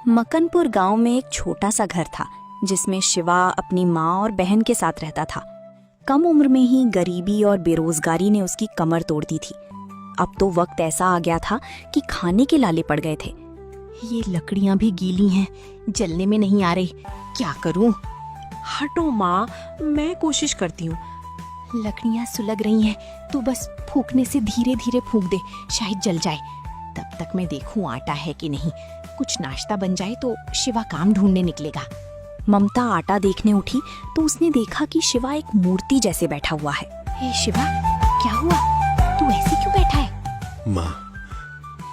मकनपुर गांव में एक छोटा सा घर था जिसमें शिवा अपनी माँ और बहन के साथ रहता था। कम उम्र में ही गरीबी और बेरोजगारी ने उसकी कमर तोड़ दी थी। अब तो वक्त ऐसा आ गया था कि खाने के लाले पड़ गए थे। ये लकड़ियां भी गीली हैं, जलने में नहीं आ रही, क्या करूं? हटो माँ, मैं कोशिश करती हूँ। लकड़ियां सुलग रही हैं, तू बस फूकने से धीरे धीरे फूक दे, शायद जल जाए। तब तक मैं देखूं आटा है कि नहीं। कुछ नाश्ता बन जाए तो शिवा काम ढूंढने निकलेगा। ममता आटा देखने उठी तो उसने देखा कि शिवा एक मूर्ति जैसे बैठा हुआ है। हे शिवा, क्या हुआ? तू ऐसे क्यों बैठा है?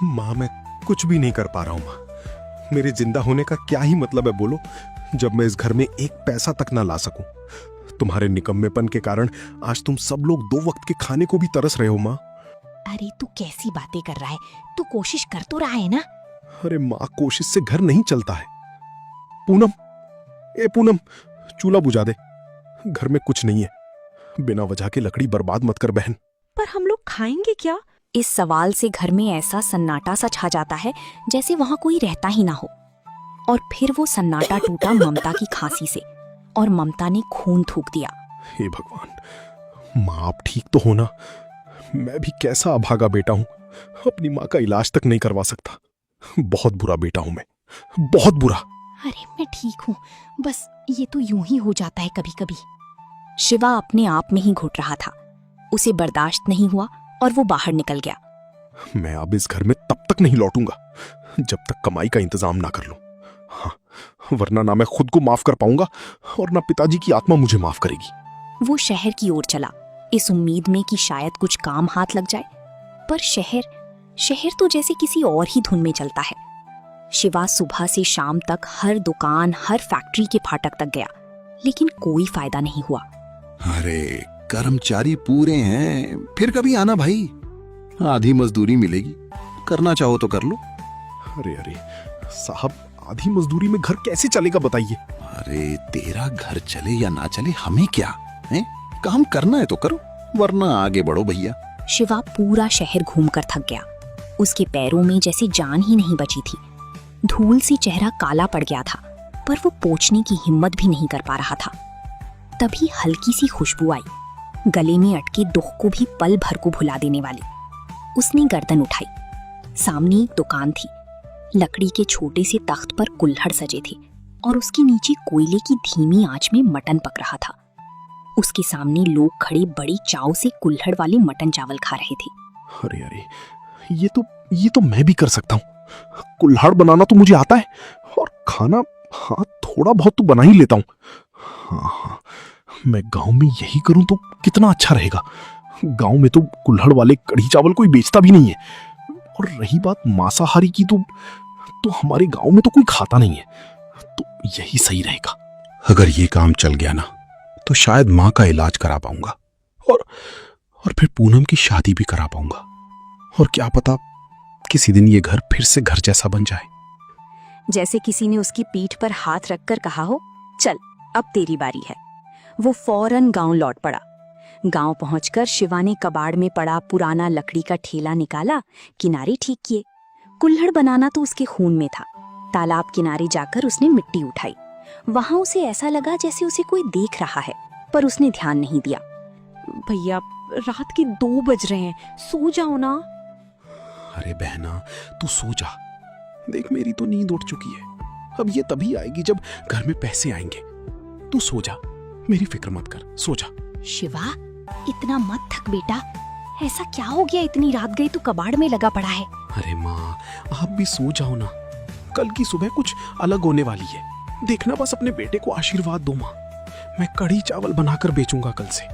माँ, मैं कुछ भी नहीं कर पा रहा हूँ माँ। मेरे जिंदा होने का क्या ही मतलब है बोलो, जब मैं इस घर में एक पैसा तक ना ला सकूं। तुम्हारे निकम्मेपन के कारण आज तुम सब लोग 2 वक्त के खाने को भी तरस रहे हो माँ। अरे तू कैसी बातें कर रहा है? तू कोशिश कर तो रहा है ना? अरे माँ, कोशिश से घर नहीं चलता है। पूनम, चूल्हा बुझा दे, घर में कुछ नहीं है। बिना वजह के लकड़ी बर्बाद मत कर बहन। पर हम लोग खाएंगे क्या? इस सवाल से घर में ऐसा सन्नाटा सा छा जाता है जैसे वहां कोई रहता ही ना हो। और फिर वो सन्नाटा टूटा ममता की खांसी से और ममता ने खून थूक दिया। हे भगवान, माँ आप ठीक तो हो ना? मैं भी कैसा अभागा बेटा हूँ, अपनी माँ का इलाज तक नहीं करवा सकता। बहुत बुरा बेटा हूँ मैं, बहुत बुरा। अरे मैं ठीक हूँ, बस ये तो यूं ही हो जाता है कभी कभी। शिवा अपने आप में ही घुट रहा था। उसे बर्दाश्त नहीं हुआ और वो बाहर निकल गया। मैं अब इस घर में तब तक नहीं लौटूंगा जब तक कमाई का इंतजाम ना कर लूं। हाँ, वरना ना मैं खुद को माफ कर पाऊंगा और ना पिताजी की आत्मा मुझे माफ करेगी। वो शहर की ओर चला, इस उम्मीद में कि शायद कुछ काम हाथ लग जाए। पर शहर तो जैसे किसी और ही धुन में चलता है। शिवा सुबह से शाम तक हर दुकान, हर फैक्ट्री के फाटक तक गया, लेकिन कोई फायदा नहीं हुआ। अरे कर्मचारी पूरे हैं, फिर कभी आना भाई, आधी मजदूरी मिलेगी, करना चाहो तो कर लो। अरे साहब, आधी मजदूरी में घर कैसे चलेगा बताइए? अरे तेरा घर चले या ना चले हमें क्या है? काम करना है तो करो, वरना आगे बढ़ो भैया। शिवा पूरा शहर घूमकर थक गया। उसके पैरों में जैसे जान ही नहीं बची थी। धूल सी चेहरा काला पड़ गया था, पर वो पोंछने की हिम्मत भी नहीं कर पा रहा था। तभी हल्की सी खुशबू आई, गले में अटके दुख को भी पल भर को भुला देने वाली। उसने गर्दन उठाई। सामने एक दुकान थी। लकड़ी के छोटे से तख्त पर कुल्हड़ सजे थे और उसके नीचे कोयले की धीमी आंच में मटन पक रहा था। उसके सामने लोग खड़े बड़ी चाव से कुल्हड़ वाले मटन चावल खा रहे थे। अरे ये तो मैं भी कर सकता हूँ। कुल्हाड़ बनाना तो मुझे आता है और खाना, हाँ, थोड़ा बहुत तो बना ही लेता हूँ। हाँ, मैं गांव में यही करूं तो कितना अच्छा रहेगा। गांव में तो कुल्हड़ वाले कढ़ी चावल कोई बेचता भी नहीं है। और रही बात मांसाहारी की, तो हमारे गांव में तो कोई खाता नहीं है, तो यही सही रहेगा। अगर ये काम चल गया ना तो शायद माँ का इलाज करा पाऊंगा और फिर पूनम की शादी भी करा पाऊंगा। और क्या पता किसी दिन ये घर फिर से घर जैसा बन जाए। जैसे किसी ने उसकी पीठ पर हाथ रखकर कहा हो, चल अब तेरी बारी है। वो फौरन गांव लौट पड़ा। गांव पहुंचकर शिवा ने कबाड़ में पड़ा पुराना लकड़ी का ठेला निकाला, किनारे ठीक किए। कुल्हड़ बनाना तो उसके खून में था। तालाब किनारे जाकर उसने मिट्टी उठाई। वहां उसे ऐसा लगा जैसे उसे कोई देख रहा है, पर उसने ध्यान नहीं दिया। भैया, रात के 2 बज रहे हैं, सो जाओ ना। अरे बहना, तू सो जा। देख, मेरी तो नींद उठ चुकी है। अब ये तभी आएगी जब घर में पैसे आएंगे। तू सो जा, मेरी फिक्र मत कर, सो जा। शिवा, इतना मत थक बेटा। ऐसा क्या हो गया, इतनी रात गई तू कबाड़ में लगा पड़ा है? अरे माँ, आप भी सो जाओ ना। कल की सुबह कुछ अलग होने वाली है। देखना, बस अपने बेटे को आशीर्वाद दो माँ। मैं कढ़ी चावल बनाकर बेचूंगा कल से।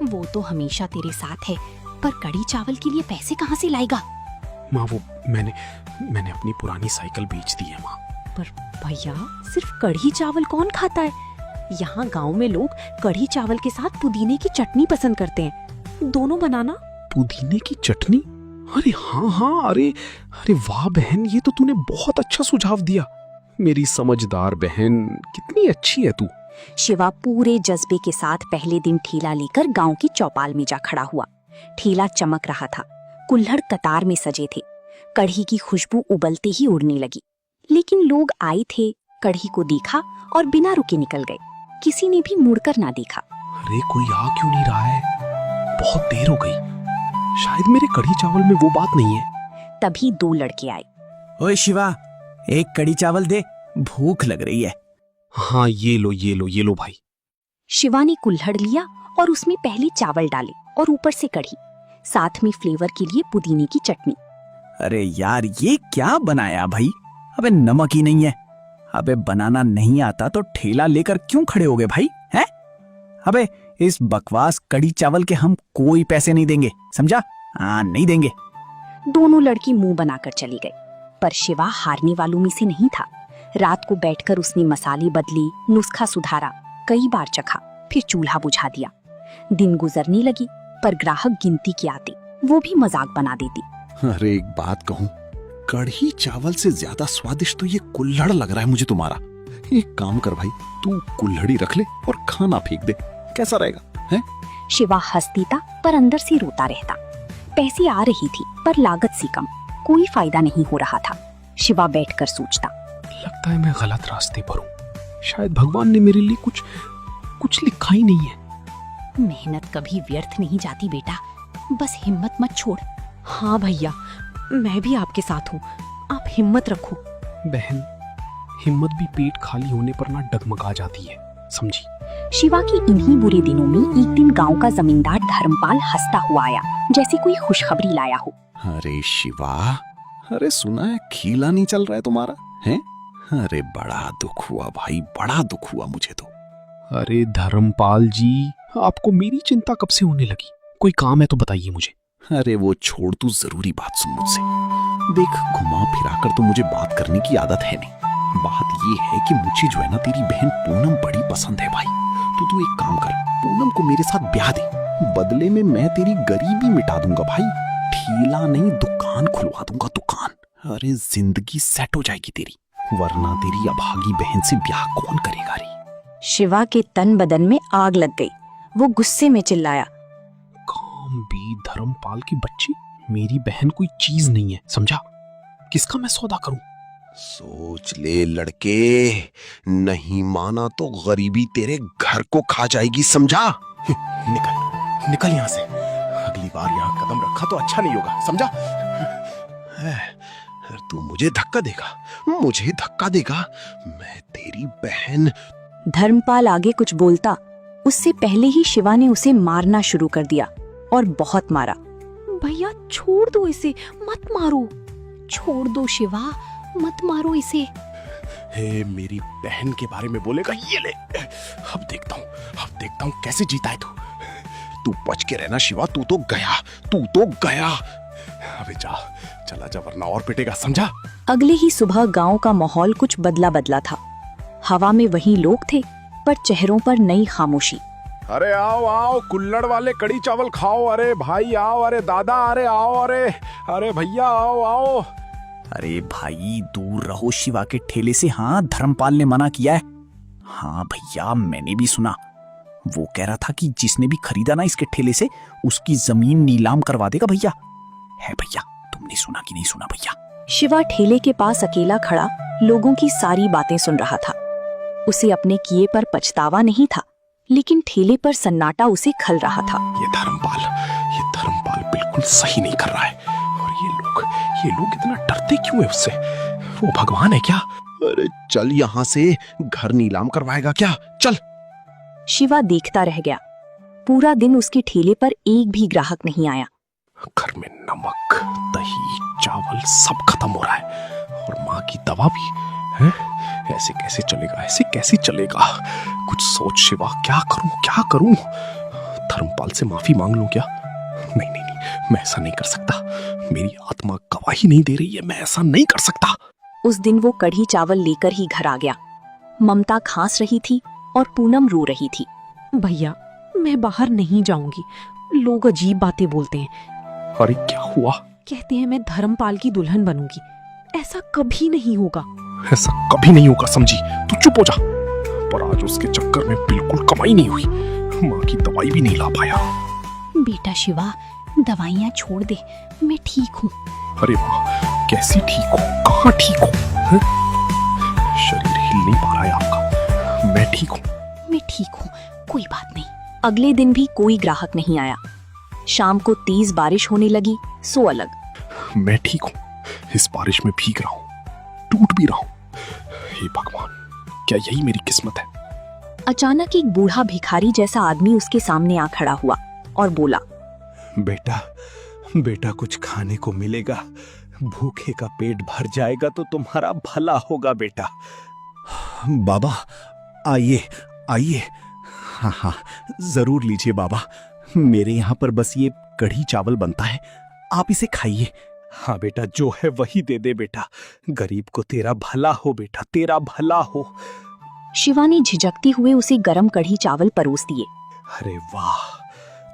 वो तो हमेशा तेरे साथ है, पर कढ़ी चावल के लिए पैसे कहाँ से लाएगा? माँ, वो मैंने अपनी पुरानी साइकिल बेच दी है माँ। पर भैया, सिर्फ कढ़ी चावल कौन खाता है? यहाँ गांव में लोग कढ़ी चावल के साथ पुदीने की चटनी पसंद करते हैं। दोनों बनाना। पुदीने की चटनी? अरे हाँ, अरे वाह बहन, ये तो तूने बहुत अच्छा सुझाव दिया। मेरी समझदार बहन, कितनी अच्छी है तू। शिवा पूरे जज्बे के साथ पहले दिन ठेला लेकर गांव की चौपाल में जा खड़ा हुआ। ठेला चमक रहा था, कुल्हड़ कतार में सजे थे। कढ़ी की खुशबू उबलते ही उड़ने लगी। लेकिन लोग आए थे, कढ़ी को देखा और बिना रुके निकल गए। किसी ने भी मुड़कर ना देखा। अरे कोई आ क्यों नहीं रहा है? बहुत देर हो गई। शायद मेरे कढ़ी चावल में वो बात नहीं है। तभी 2 लड़के आए। ओए शिवा, एक कड़ी चावल दे, भूख लग रही है। हाँ ये लो भाई। शिवा ने कुल्हड़ लिया और उसमें पहले चावल डाले और ऊपर से कढ़ी, साथ में फ्लेवर के लिए पुदीने की चटनी। अरे यार, ये क्या बनाया भाई? अबे नमक ही नहीं है। अबे बनाना नहीं आता तो ठेला लेकर क्यों खड़े हो गए भाई? हैं? अबे इस बकवास कड़ी चावल के हम कोई पैसे नहीं देंगे, समझा? हाँ, नहीं देंगे। दोनों लड़की मुंह बनाकर चली गई, पर शिवा हारने वालों में से नहीं था। रात को बैठकर उसने मसाले बदले, नुस्खा सुधारा, कई बार चखा, फिर चूल्हा बुझा दिया। दिन गुजरने लगी, पर ग्राहक गिनती के आते, वो भी मजाक बना देती। अरे एक बात कहूं, कढ़ी चावल से ज्यादा स्वादिष्ट तो ये कुल्हड़ लग रहा है मुझे तुम्हारा। एक काम कर भाई, तू कुल्हड़ी रख ले और खाना फेंक दे, कैसा रहेगा? हैं? शिवा हंस देता पर अंदर से रोता रहता। पैसे आ रही थी पर लागत सी कम, कोई फायदा नहीं हो रहा था। शिवा बैठकर सोचता, लगता है मैं गलत रास्ते पर हूँ। शायद भगवान ने मेरे लिए कुछ लिखा ही नहीं है। मेहनत कभी व्यर्थ नहीं जाती बेटा, बस हिम्मत मत छोड़। हाँ भैया, मैं भी आपके साथ हूँ, आप हिम्मत रखो। बहन, हिम्मत भी पेट खाली होने पर ना डगमगा जाती है, समझी? शिवा की इन्हीं बुरे दिनों में एक दिन गांव का जमींदार धर्मपाल हंसता हुआ आया, जैसे कोई खुशखबरी लाया हो। अरे शिवा, अरे सुना है खीला नहीं चल रहा है तुम्हारा, हैं? अरे बड़ा दुख हुआ भाई, बड़ा दुख हुआ मुझे तो। अरे धर्मपाल जी, आपको मेरी चिंता कब से होने लगी? कोई काम है तो बताइए मुझे। अरे वो छोड़, तू जरूरी बात सुन मुझसे। देख, घुमा फिरा कर तो मुझे बात करने की आदत है नहीं। बात ये है कि मुझे जो है ना तेरी बहन पूनम बड़ी पसंद है भाई। तो तू एक काम कर, पूनम को मेरे साथ ब्याह दे, बदले में मैं तेरी गरीबी मिटा दूंगा भाई। ठेला नहीं, दुकान खुलवा दूंगा, दुकान। अरे जिंदगी सेट हो जाएगी तेरी, वरना तेरी अभागी बहन से ब्याह कौन करेगा रे? शिवा के तन बदन में आग लग गई। वो गुस्से में चिल्लाया, काम भी धर्मपाल की बच्ची, मेरी बहन कोई चीज नहीं है, समझा? किसका मैं सौदा करूं? सोच ले लड़के, नहीं माना तो गरीबी तेरे घर को खा जाएगी, समझा? निकल निकल यहाँ से। अगली बार यहाँ कदम रखा तो अच्छा नहीं होगा, समझा? तू मुझे धक्का देगा, मुझे धक्का देगा, मैं तेरी बहन। धर्मपाल आगे कुछ बोलता, उससे पहले ही शिवा ने उसे मारना शुरू कर दिया और बहुत मारा। भैया छोड़ दो इसे, मत मारो। छोड़ दो शिवा, मत मारो इसे। हे, मेरी बहन के बारे में बोलेगा, ये ले। अब देखता हूँ कैसे जीता है तू बच के रहना शिवा, तू तो गया। अबे चला जा वरना और पिटेगा, समझा? अगले ही सुबह गांव का माहौल कुछ बदला था। हवा में वही लोग थे, पर चेहरों पर नई खामोशी। अरे आओ, कुल्हड़ वाले कड़ी चावल खाओ। अरे भाई आओ, अरे दादा, अरे आओ, अरे भैया आओ। अरे भाई दूर रहो शिवा के ठेले से। हाँ, धर्मपाल ने मना किया है। हाँ भैया, मैंने भी सुना। वो कह रहा था कि जिसने भी खरीदा ना इसके ठेले से, उसकी जमीन नीलाम करवा देगा भैया। है भैया, तुमने सुना कि नहीं सुना भैया? शिवा ठेले के पास अकेला खड़ा लोगों की सारी बातें सुन रहा था। उसे अपने किए पर पछतावा नहीं था, लेकिन ठेले पर सन्नाटा उसे खल रहा था। ये धर्मपाल बिल्कुल सही नहीं कर रहा है। और ये लोग इतना डरते क्यों है उससे? वो भगवान है क्या? अरे चल यहाँ से, घर नीलाम करवाएगा क्या? चल। शिवा देखता रह गया। पूरा दिन उसके ठेले पर एक भी ग्राहक नहीं आया। घर में नमक, दही, चावल सब खत्म हो रहा है, और माँ की दवा भी है। ऐसे कैसे चलेगा? कुछ सोच शिवा, क्या करूं? धर्मपाल से माफी मांग लूं क्या? नहीं, मैं ऐसा नहीं कर सकता। मेरी आत्मा गवाही नहीं दे रही है, मैं ऐसा नहीं कर सकता। उस दिन वो कढ़ी चावल लेकर ही घर आ गया। ममता खांस रही थी और पूनम रो रही थी। भैया, मैं बाहर नहीं जाऊंगी, लोग अजीब बातें बोलते हैं। अरे क्या हुआ? कहते हैं मैं धर्मपाल की दुल्हन बनूंगी। ऐसा कभी नहीं होगा। ऐसा कभी नहीं होगा, समझी? तू चुप हो जा। पर आज उसके चक्कर में बिल्कुल कमाई नहीं हुई, माँ की दवाई भी नहीं ला पाया। बेटा शिवा, दवाइयाँ छोड़ दे, मैं ठीक हूँ। अरे माँ, कैसी ठीक हो? कहाँ ठीक हो? ठीक हूँ। मैं ठीक हूँ, कोई बात नहीं। अगले दिन भी कोई ग्राहक नहीं आया। शाम को तेज बारिश होने लगी, सो अलग। मैं ठीक हूँ, इस बारिश में भीग रहा हूँ, टूट भी रहा हूँ। हे भगवान, क्या यही मेरी किस्मत है? अचानक एक बूढ़ा भिखारी जैसा आदमी उसके सामने आ खड़ा हुआ और बोला, बेटा, बेटा कुछ खाने को मिलेगा, भूखे का पेट भर जाएगा तो तुम्हारा भला होगा बेटा। बाबा आइए आइए, हाँ हाँ जरूर लीजिए बाबा, मेरे यहाँ पर बस ये कढ़ी चावल बनता है, आप इसे खाइए। हाँ बेटा, जो है वही दे दे बेटा, गरीब को तेरा भला हो बेटा, तेरा भला हो। शिवा ने झिझकते हुए उसे गरम कढ़ी चावल परोस दिए। अरे वाह,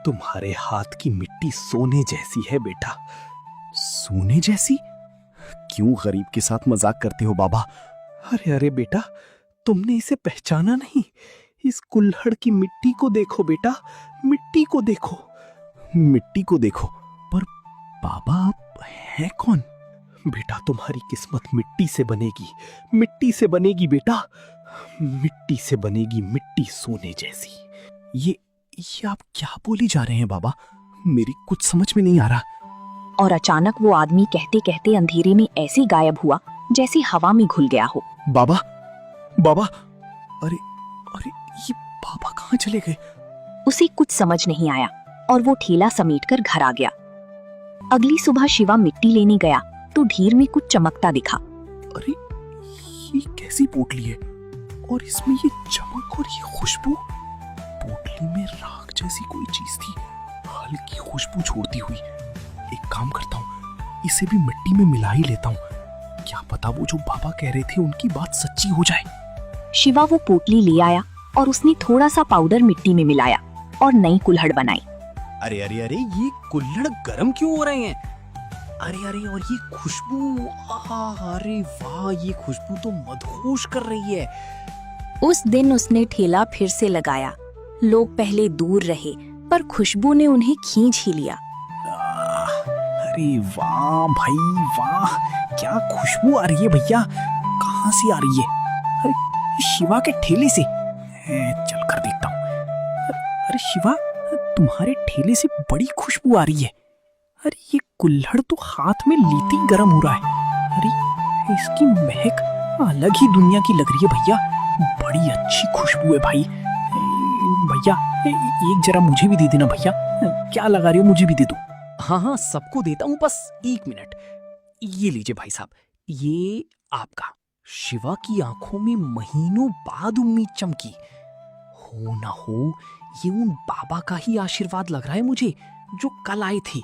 तुम्हारे हाथ की मिट्टी सोने जैसी है बेटा। सोने जैसी? क्यों गरीब के साथ मजाक करते हो बाबा? अरे अरे बेटा, तुमने इसे पहचाना नहीं? इस कुल्हड़ की मिट्टी को देखो बेटा, मिट्टी को देखो, मिट्टी को देखो। पर बाबा आप हैं कौन? बेटा तुम्हारी किस्मत मिट्टी से बनेगी, मिट्टी से बनेगी बेटा, मिट्टी से बनेगी, मिट्टी सोने जैसी। ये आप क्या बोली जा रहे हैं बाबा? मेरी कुछ समझ में नहीं आ रहा। और अचानक वो आदमी कहते कहते अंधेरे में ऐसे गायब हुआ जैसे हवा में घुल गया हो। बाबा, बाबा, अरे अरे ये बाबा कहाँ चले गए? उसे कुछ समझ नहीं आया और वो ठेला समेटकर घर आ गया। अगली सुबह शिवा मिट्टी लेने गया तो ढेर में कुछ चमकता दिखा। अरे ये कैसी पोटली है और इसमें ये चमक और ये खुशबू? पोटली में राख जैसी कोई चीज थी, हल्की खुशबू छोड़ती हुई। एक काम करता हूँ, इसे भी मिट्टी में मिला ही लेता हूँ, क्या पता वो जो बाबा कह रहे थे उनकी बात सच्ची हो जाए। शिवा वो पोटली ले आया और उसने थोड़ा सा पाउडर मिट्टी में मिलाया और नई कुल्हड़ बनाई। अरे अरे अरे, ये कुल्हड़ गर्म क्यों हो रहे हैं? अरे अरे, और ये खुशबू, अरे वाह, ये खुशबू तो मदहोश कर रही है। उस दिन उसने ठेला फिर से लगाया। लोग पहले दूर रहे पर खुशबू ने उन्हें खींच ही लिया। अरे वाह भाई वाह, क्या खुशबू आ रही है भैया, कहाँ से आ रही है? अरे शिवा के ठेले से, चल कर देखता हूँ। अरे शिवा, तुम्हारे ठेले से बड़ी खुशबू आ रही है। अरे ये कुल्हड़ तो हाथ में लेते ही गर्म हो रहा है। अरे इसकी महक अलग ही दुनिया की लग रही है भैया, बड़ी अच्छी खुशबू है भाई। भैया एक जरा मुझे भी दे देना भैया, क्या लगा रहे हो, मुझे भी दे दो। हाँ हाँ सबको देता हूँ, बस एक मिनट। ये लीजिए भाई साहब, ये आपका। शिवा की आंखों में महीनों बाद उम्मीद चमकी। हो ना हो ये उन बाबा का ही आशीर्वाद लग रहा है मुझे, जो कल आए थे।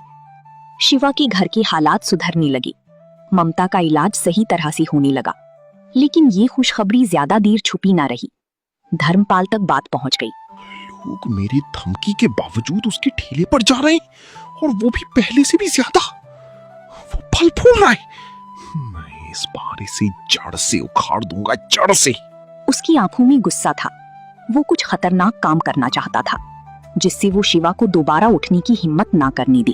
शिवा के घर की हालात सुधरने लगी। ममता का इलाज सही तरह से होने लगा। लेकिन ये खुशखबरी ज्यादा देर छुपी ना रही। धर्मपाल तक बात पहुंच गई। लोग मेरी धमकी के बावजूद उसके ठेले पर जा रहे हैं और वो भी पहले से भी ज्यादा। वो फल फूल रहा है। मैं इस बार इसे जड़ से उखाड़ दूंगा, जड़ से। उसकी आंखों में गुस्सा था। वो कुछ खतरनाक काम करना चाहता था जिससे वो शिवा को दोबारा उठने की हिम्मत ना करने दी।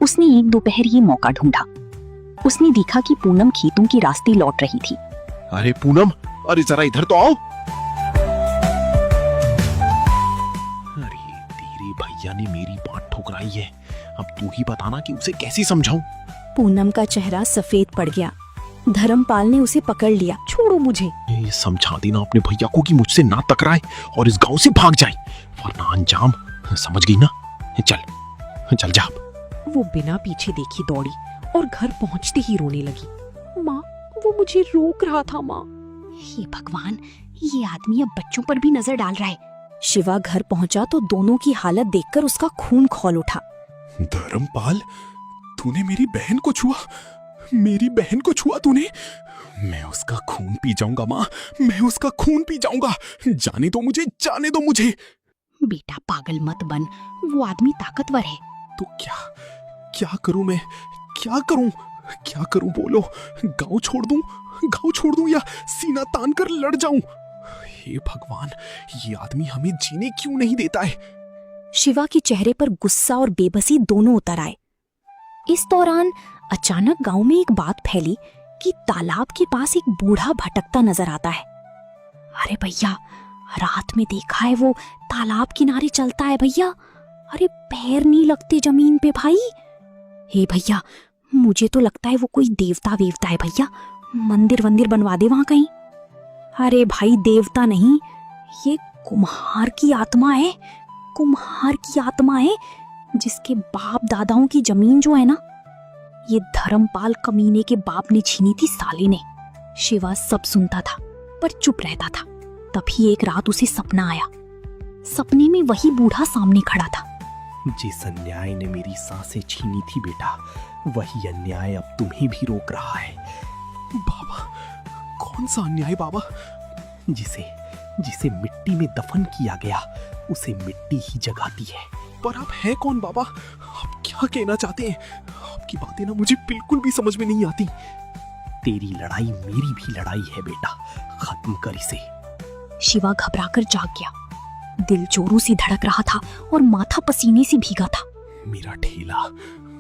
उसने एक दोपहर ये मौका ढूंढा। उसने देखा कि पूनम खेतों के रास्ते लौट रही थी। अरे पूनम, अरे जरा इधर तो आओ। अरे तेरे भैया ने मेरी बात ठुकराई है, अब तू ही बताना कि उसे कैसे समझाऊं। पूनम का चेहरा सफेद पड़ गया। धर्मपाल ने उसे पकड़ लिया। छोड़ो मुझे। ये समझा देना अपने भैया को कि मुझसे ना टकराए और इस गांव से भाग जाए, वरना अंजाम समझ गई ना। चल चल जा। वो बिना पीछे देखे दौड़ी और घर पहुंचते ही रोने लगी। माँ, वो मुझे रोक रहा था माँ। हे भगवान, ये आदमी अब बच्चों पर भी नजर डाल रहा है। शिवा घर पहुंचा तो दोनों की हालत देखकर उसका खून खौल उठा। धर्मपाल, तूने मेरी बहन को छुआ, मेरी बहन को छुआ तूने। मैं उसका खून पी जाऊंगा माँ, मैं उसका खून पी जाऊंगा। जाने दो मुझे, जाने दो मुझे। बेटा पागल मत बन, वो आदमी ताकतवर है। तो क्या करूं मैं, क्या करूं, क्या करूं बोलो। गांव छोड़ दूं या सीना तान कर लड़ जाऊं। हे भगवान, ये आदमी हमें जीने क्यों नहीं देता है। शिवा के चेहरे पर गुस्सा और बेबसी दोनों उतर आए। इस दौरान अचानक गांव में एक बात फैली कि तालाब के पास एक बूढ़ा भटकता नजर आता है। अरे भैया, रात में देखा है वो तालाब किनारे चलता है भैया। अरे पैर नहीं लगते जमीन पे भाई। हे भैया, मुझे तो लगता है वो कोई देवता वेवता है भैया। मंदिर वंदिर बनवा दे वहां कहीं। अरे भाई देवता नहीं, ये कुम्हार की आत्मा है। कुम्हार की आत्मा है जिसके बाप दादाओं की जमीन जो है ना, ये धर्मपाल कमीने के बाप ने छीनी थी साले ने। शिवा सब सुनता था पर चुप रहता था। तभी एक रात उसे सपना आया। सपने में वही बूढ़ा सामने खड़ा था। जिस अन्याय ने मेरी सांसें छीनी थी बेटा, वही अन्याय अब तुम्हें भी रोक रहा है। बाबा, कौन सा अन्याय बाबा? जिसे जिसे मिट्टी में दफन किया गया, उसे मिट्टी ही जगाती है। पर आप है कौन बाबा? आप क्या कहना चाहते हैं? आपकी बातें ना मुझे बिल्कुल भी समझ में नहीं आती। तेरी लड़ाई मेरी भी लड़ाई है बेटा, खत्म कर इसे। शिवा घबराकर जाग गया। दिल जोरों से धड़क रहा था और माथा पसीने से भीगा था। मेरा ठेला,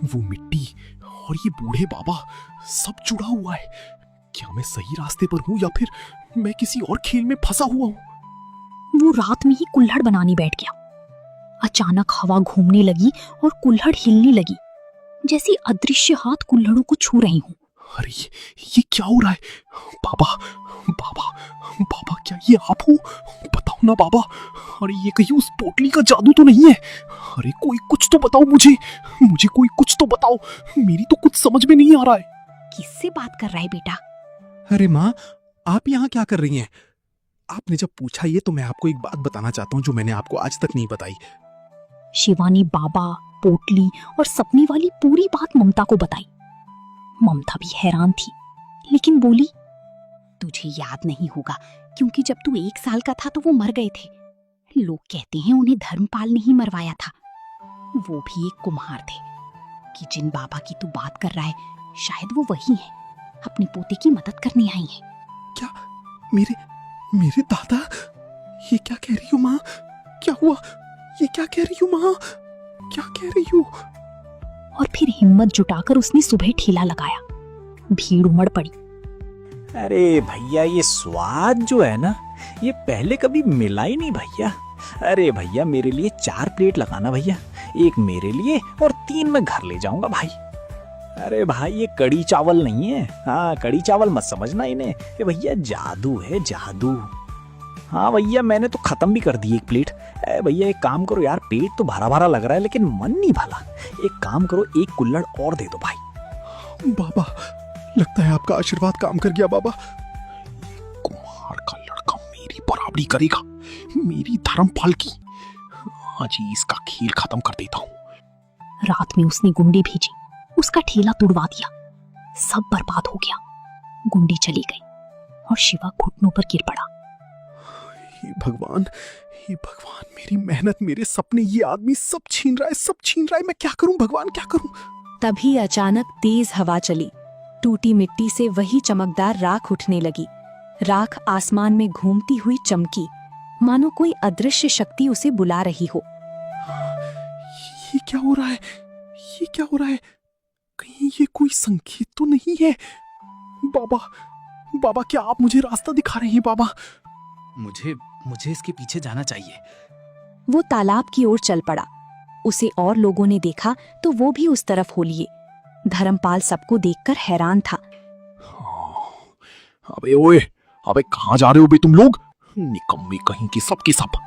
वो मिट्टी और ये बूढ़े बाबा, सब जुड़ा हुआ है। क्या मैं सही रास्ते पर हूँ या फिर मैं किसी और खेल में फंसा हुआ हूँ? वो रात में ही कुल्हड़ बनाने बैठ गया। अचानक हवा घूमने लगी और कुल्हड़ हिलने लगी, जैसे अदृश्य हाथ कुल्हड़ों को छू रहे हों। अरे ये क्या हो रहा है? बाबा, बाबा, बाबा, क्या ये आप हो? बताओ ना बाबा। अरे ये कहीं उस पोटली का जादू तो नहीं है? अरे कोई कुछ तो बताओ मुझे कोई कुछ तो बताओ। मेरी तो कुछ समझ में नहीं आ रहा है। किससे बात कर रहा है बेटा? अरे माँ, आप यहाँ क्या कर रही हैं? आपने जब पूछा ये तो मैं आपको एक बात बताना चाहता हूँ जो मैंने आपको आज तक नहीं बताई। शिवा ने बाबा, पोटली और सपने वाली पूरी बात ममता को बताई। ममता भी हैरान थी, लेकिन बोली, तुझे याद नहीं होगा क्योंकि जब तू 1 साल का था तो वो मर गए थे। लोग कहते हैं उन्हें धर्मपाल ने ही मरवाया था। वो भी एक कुम्हार थे कि जिन बाबा की तू बात कर रहा है, शायद वो वही है। अपने पोते की मदद करने आई हैं। क्या मेरे दादा? ये क्या कह रही हो माँ? क्या हुआ? ये क्या कह रही हो माँ? क्या कह रही हो? और फिर हिम्मत जुटाकर उसने सुबह ठेला लगाया। भीड़ उमड़ पड़ी। अरे भैया, ये स्वाद जो है ना, ये पहले कभी मिला ही नहीं भैया। अरे भैया, मेरे लिए 4 प्लेट लगाना भैया, 1 मेरे लिए और 3 मैं घर ले जाऊंगा भाई। अरे भाई, ये कड़ी चावल नहीं है। हाँ, कड़ी चावल मत समझना इन्हें। ये भैया जादू है, जादू। हाँ भैया, मैंने तो खत्म भी कर दी 1 प्लेट। भैया एक काम करो यार, पेट तो भरा भरा लग रहा है लेकिन मन नहीं भला। एक काम करो, 1 कुल्हड़ और दे दो भाई। बाबा, लगता है आपका आशीर्वाद काम कर गया बाबा। कुम्हार का लड़का मेरी बराबरी करेगा, मेरी धर्मपाल की। आज ही इसका खेल खत्म कर देता हूँ। रात में उसने गुंडी भेजी, उसका ठेला तुड़वा दिया। सब बर्बाद हो गया। गुंडी चली गई और शिवा घुटनों पर गिर पड़ा। हे भगवान, हे भगवान, मेरी मेहनत, मेरे सपने, ये आदमी सब छीन रहा है, सब छीन रहा है। मैं क्या करूं भगवान, क्या करूं? तभी अचानक तेज हवा चली। टूटी मिट्टी से वही चमकदार राख उठने लगी। राख आसमान में घूमती हुई चमकी, मानो कोई अदृश्य शक्ति उसे बुला रही हो। ये क्या हो रहा है? ये क्या हो रहा है? कहीं ये कोई संकेत तो नहीं है? बाबा, बाबा, क्या आप मुझे रास्ता दिखा रहे हैं बाबा? मुझे इसके पीछे जाना चाहिए। वो तालाब की ओर चल पड़ा। उसे और लोगों ने देखा तो वो भी उस तरफ हो लिए। धर्मपाल सबको देखकर हैरान था। अबे ओए, अबे कहाँ जा रहे हो बे तुम लोग? निकम्मे कहीं के सब के सब।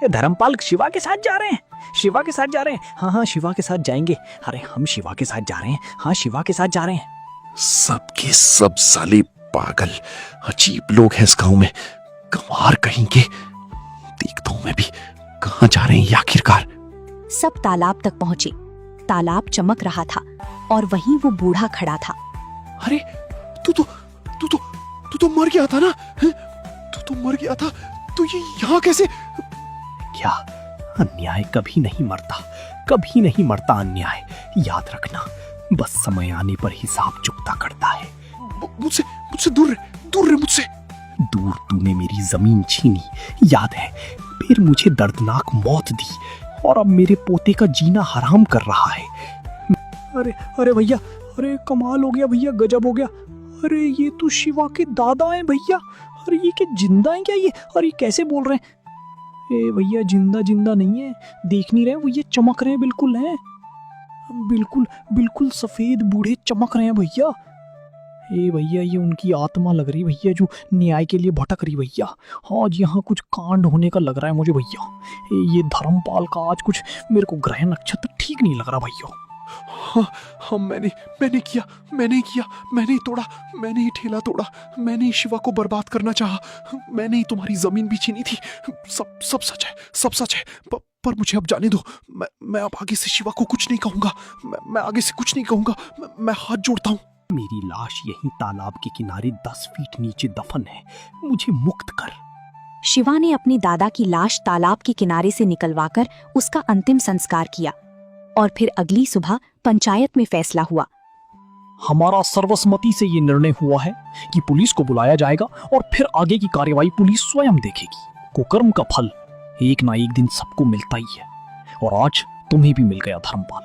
ये धर्मपाल शिवा के साथ जा रहे हैं, शिवा के साथ जा रहे हैं। हाँ, शिवा के साथ जाएंगे। अरे हम शिवा के साथ जा रहे हैं। हाँ, शिवा के साथ जा रहे हैं। सबके सब साले पागल, अजीब लोग हैं इस गांव में। गंवार कहीं के। देखता हूं मैं भी कहां जा रहे हैं ये आखिरकार। सब तालाब तक पहुंचे। तालाब चमक रहा था और वहीं वो बूढ़ा खड़ा था। अरे तू तो मर गया था ना? तू तो मर गया था, तो ये यहाँ कैसे? क्या अन्याय कभी नहीं मरता, कभी नहीं मरता अन्याय। याद रखना, बस समय आने पर हिसाब चुकता करता है। मुझसे दूर रहे मुझसे। दूर तूने मेरी जमीन छीनी, याद है? फिर मुझे दर्दनाक मौत दी और अब मेरे पोते का जीना हराम कर रहा है। अरे भैया, अरे कमाल हो गया भैया, गजब हो गया। अरे ये तो शिवा के दादा हैं भैया। अरे ये क्या जिंदा है क्या ये? अरे ये कैसे बोल रहे हैं? ए भैया जिंदा जिंदा नहीं है, देख नहीं रहे वो, ये चमक रहे हैं, बिल्कुल हैं, बिल्कुल बिल्कुल सफेद बूढ़े चमक रहे हैं भैया। ए भैया ये उनकी आत्मा लग रही भैया, जो न्याय के लिए भटक रही भैया। आज यहाँ कुछ कांड होने का लग रहा है मुझे भैया। ये धर्मपाल का आज कुछ मेरे को ग्रह नक्षत्र ठीक नहीं लग रहा भैया। हाँ हाँ, मैंने किया, मैंने ही तोड़ा, मैंने ही ठेला तोड़ा, मैंने ही शिवा को बर्बाद करना चाहा, मैंने ही तुम्हारी जमीन भी छीनी थी। सब सच है, सब सच है। पर मुझे अब जाने दो। मैं अब आगे से शिवा को कुछ नहीं कहूंगा। मैं आगे से कुछ नहीं कहूंगा। मैं हाथ जोड़ता हूँ। मेरी लाश यहीं तालाब के किनारे 10 फीट नीचे दफन है, मुझे मुक्त कर। शिवा ने अपने दादा की लाश तालाब के किनारे से निकलवाकर उसका अंतिम संस्कार किया और फिर अगली सुबह पंचायत में फैसला हुआ। हमारा सर्वसम्मति से ये निर्णय हुआ है कि पुलिस को बुलाया जाएगा और फिर आगे की कार्यवाही पुलिस स्वयं देखेगी। कुकर्म का फल एक ना एक दिन सबको मिलता ही है, और आज तुम्हें भी मिल गया धर्मपाल।